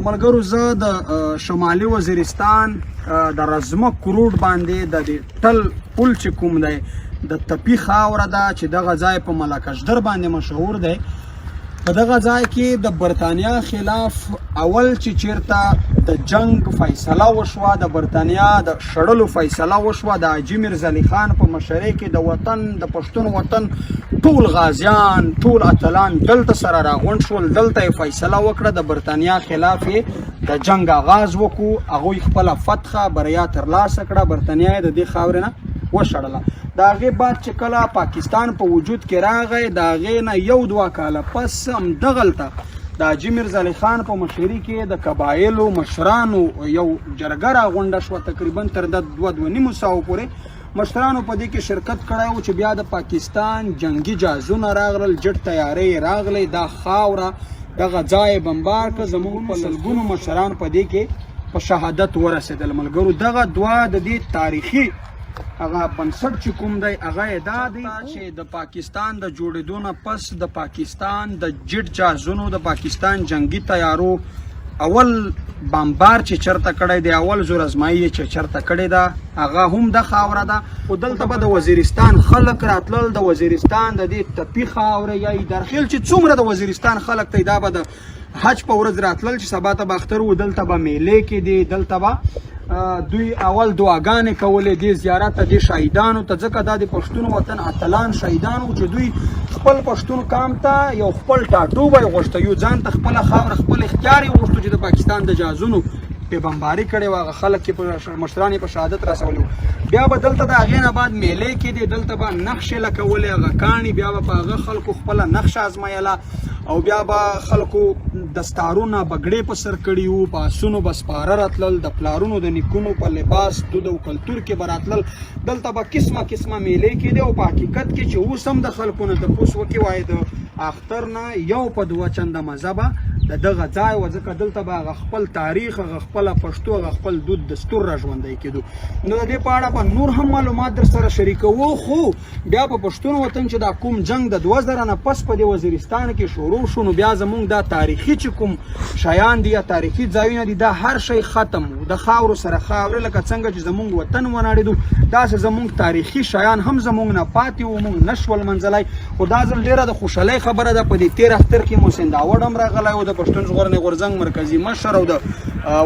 ملګرو زه د شمالي وزیرستان د رزمک روډ باندې د ټل پل چې کوم دی د تپي خاوره ده چې دغه ځای په ملاکشدر باندې مشهور دی. په دغه ځای کې د برطانیا خلاف اول چې چیرته د جنگ فیصله وشوه، د برطانیا د شړلو فیصله وشوه، د حاجي میرزا علي خان په مشرۍ کې د وطن د پښتون وطن ټول غازیان ټول اتلان دلته سره راغونډ شول، دلته یې فیصله وکړه د برطانیا خلاف یې د جنگ آغاز وکړو. هغوی خپله فتحه بریا ترلاسه کړه، برطانیا یې د دې خاورې نه وشړله. د هغې بعد چې کله پاکستان په وجود کې راغی، د هغې نه یو دوه کاله پس همدغلته د حاجي میرزا علي خان په مشري کې د قبایلو مشرانو یو جرګه راغونډه شوه، تقریبا تر د 2.5 ساعو پورې مشرانو په دې کې شرکت کړی و چې بیا د پاکستان جنگي جهازونه راغلل، جټ تیارې راغلی، دا خاوره دغه ځای بمبار کړه، زموږ په لسګونو مشران په دې کې په شهادت ورسېدل. ملګرو دغه دوه د دې تاریخي هغه بنسټ چې کوم دی هغه یې دا دی چې د پاکستان د جوړېدو نه پس د پاکستان د جټ جهازونو د پاکستان جنگي تیارو اول بمبار چې چرته کړی دی، اول زور ازمایي چې چرته کړې ده هغه هم د خاوره ده. خو دلته به د وزیرستان خلک راتلل، د وزیرستان د دې تپي خاوره یا درخیل چې څومره د وزیرستان خلک دی دا به د حج په ورځ راتلل چې سبا ته به اختر و، دلته به میلې کې دی، دلته به دوی اول دعاګانې کولې دې زیارت ته دې شهیدانو ته، ځکه دا د پښتون وطن اتلان شهیدان وو چې دوی خپل پښتون قام ته یو خپل ټاټوبی غوښته، یو ځان ته خپله خاوره خپل اختیار یې غوښتو چې د پاکستان د جهازونو پې بمباري کړې وه، هغه خلک یې مشران یې په شهادت رسولي وو. بیا به دلته د هغې نه بعد میلې کې دی، دلته به نقشې لکولې هغه کاڼي، بیا به په هغه خلکو خپله نقشه ازمایله او بیا به خلکو دستارونه بګړې په سر کړي وو، په آسونو به سپاره راتلل، د پلارونو د نیکونو په لباس دود او کلتور کې به راتلل، دلته به قسمه قسمه میلې کېدې. او په حقیقت کې چې اوس هم د خلکو نه تپوس وکړي وایي د اختر نه یو په 2 چنده مزه به د دغه ځای و، ځکه دلته به هغه خپل تاریخ، هغه خپله پښتو، هغه خپل دود دستور را ژوندی کېدو. نو د دې په اړه به نور هم معلومات در سره شریکوو. خو بیا په پښتون وطن چې دا کوم جنگ د 2000 نه پس په دې وزیرستان کې شروع شو، نو بیا زمونږ دا تاریخي چې کوم شیان دي یا تاریخي ځایونه دي دا هر شی ختم و، د خاورو سره خاوره، لکه څنګه چې زمونږ وطن ونړېدو داسې زمونږ تاریخي شیان هم زمونږ نه پاتې وو، مونږ نه شول منځلی. خو دا ځل ډېره د خوشحالۍ خبره ده، په دې 13 اختر کې مو سنداوړ هم راغلی و، د پښتون ژغورنې غورځنګ مرکزي مشر او د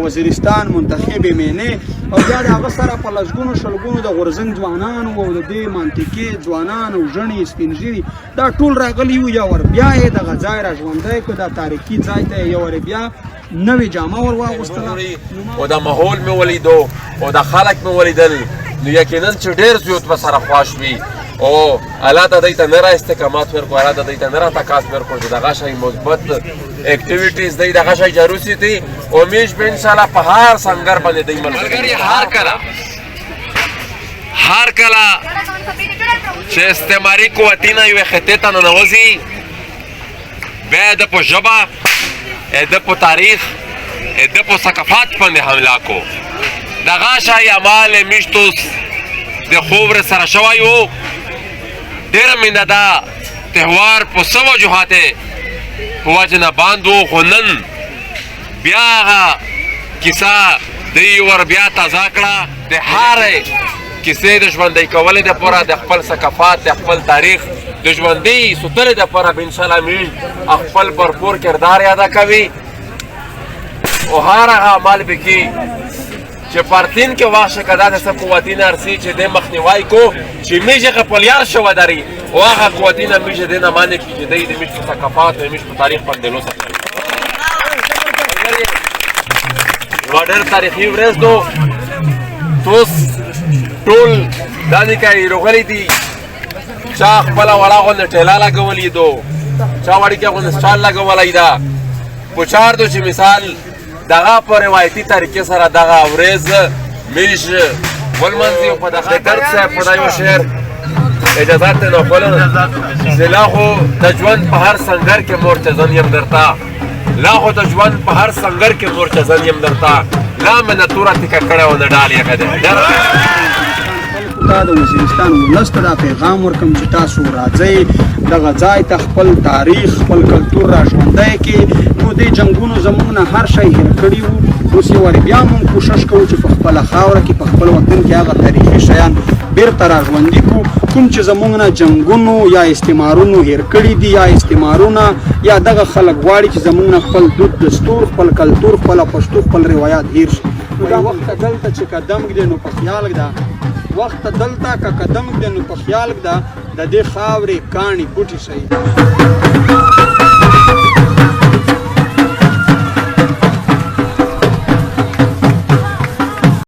وزیرستان منتخب میمنې، او بیا د هغه سره په لسګونو شلګونو د غورځنګ ځوانان او د دې منطقې ځوانان او ژڼي سپین ږیري دا ټول راغلي وو. یو ور بیا یې دغه ځای را ژوندی کړو، دا تاریخي ځای ته یو ور بیا نوې جامه ور واغوستله او د ماحول مې ولیدو او د خلک مې ولیدل، نو یقینا چې ډېر زیات به سره خوښ وي او الله ته دوی ته نه را استحکامات ورکړو، الله ته دوی ته نه را تقاض ورکړو چې دغه شی مثبت اکټیویټیز دی، دغه شی جارو سي دي. امید به انشاءالله په هر سنګر باندې دوی ملګري هر کله چې استعماري قوتونه یوې خطې ته ننوځي، بیا د په ژبه، د په تاریخ، د په ثقافت باندې حمله کو. دغه شی اعمال میشتوس د خوب سره شوی و. ډېره مینه ده تهوار په څه وجوهاتې په وجه نه بند و، خو نن بیا هغه کیسه دوی ور بیا تازه کړه، د هرې کیسې د ژوندۍ کولو دپاره، د خپل ثقافت، د خپل تاریخ د ژوندۍ ساتلو دپاره به انشاءالله موږ خپل بھرپور کردار ادا کوي او هر هغه عمل به کوي چې پارتین کې واشه که دا داسې قوتونه ارسي چې دی مخنیوی کو چې میږ هغه خپلیار شوه دري او هغه قوتونه میږ دی نه منع کړي چې دی د میږ په ثقافت او میږ په تاریخ باندې لوڅه کړي. یوه ډېر تاریخي ورځ دو، توس ټول داسې که روغلي دي، چا خپله وړه غوندې ټیله لګولي دو، چا وړکې غوندې سټال لګولی ده. پچار دو چې مثال دغه په روایتي طریقې سره دغه ورځ میږ ولمنځي او په دغه درد صاحب په دا یو شعر اجازات ته نوخولم چې لا خو د ژوند په هر سنګر کې مرتضن یم درته، لا خو د ژوند په هر سنګر کې مرتضن یم درته، لا مې نه توره تیکه کړې و نه ډال یې دا د وزیرستان ولس ته دا پیغام ورکوم چې تاسو راځئ دغه ځای ته خپل تاریخ خپل کلتور را ژوندی کړي. نو دې جنګونو زموږ نه هر شی هېر کړي وو. اوس یو وارې بیا موږ کوشش کوو چې په خپله خاوره کې په خپل وطن کې هغه تاریخي شیان بیرته را ژوندي کړو کوم چې زموږ نه جنګونو یا استعمارونو هېر کړي دي یا استعمارونه یا دغه خلک غواړي چې زموږ نه خپل دود دستور خپل کلتور خپله پښتو خپل روایات هېر شي. نو دا وخت دلته چې قدم ږدي نو په خیال ږده وخت دلته که قدم ږدي نو په خیال ږده د دې خاورې کاڼي بوټي شي.